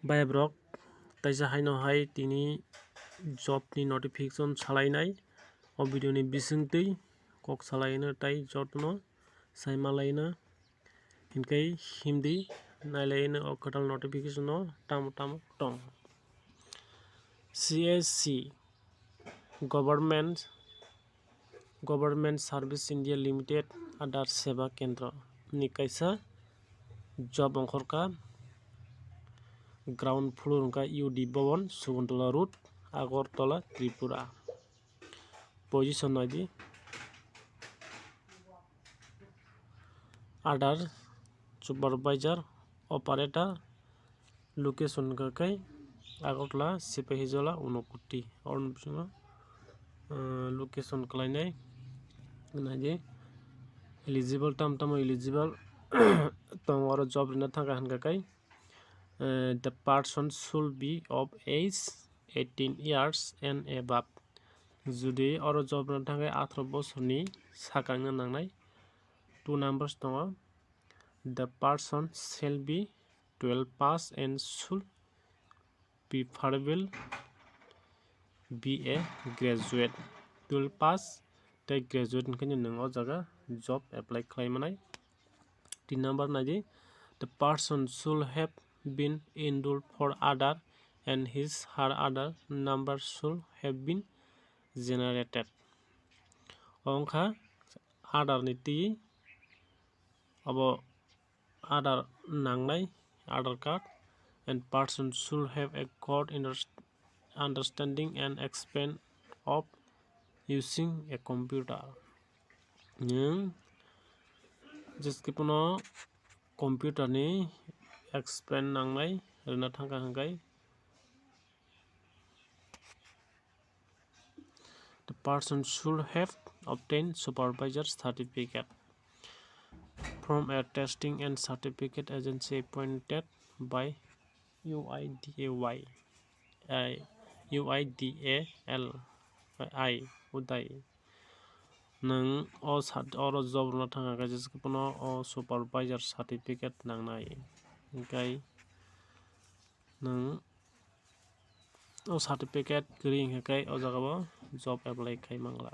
बायब्रक ताइजा हाय तिनी job ni notification salainai o video ni bisingtui kok salaino tai jotno saimalaino hinkai hindi nailaino o kotal notification no tamo tong. CSC Government Service India Limited Aadhaar seva kendra ni kaisa job ongkorka ground floor ka UD Bhawan Suguntola Road Agartala Tripura. Position ID Aadhaar supervisor operator location kakai Agartala Sipahijola Unokuti or location kalainai naji eligible tam eligible tongoro job rina thanga hangakai the person should be of age 18 years and above. Judi oro job rina thanga 18 bosorni sakangna nangnai 2 numbers tongo. The person shall be 12 pass and should preferable be a graduate. 12 pass tai graduate nkani nang o jaga job apply khlaimanai. 3 number naji the person should have been enrolled for Aadhaar and his her Aadhaar number should have been generated. Ongkha Aadhaar ni ti abo Aadhaar nangnai Aadhaar card and person should have a good understanding and experience of using a computer. Jiski puno computer ni experience nangnai rina thangka hangkai. The person should have obtained supervisor certificate from a testing and certificate agency appointed by UIDAI UIDAI nang oro job na thanga ka jiski puno o supervisor certificate nangnai hingkai nang o certificate gri hingkai o jaga job apply khai mangla.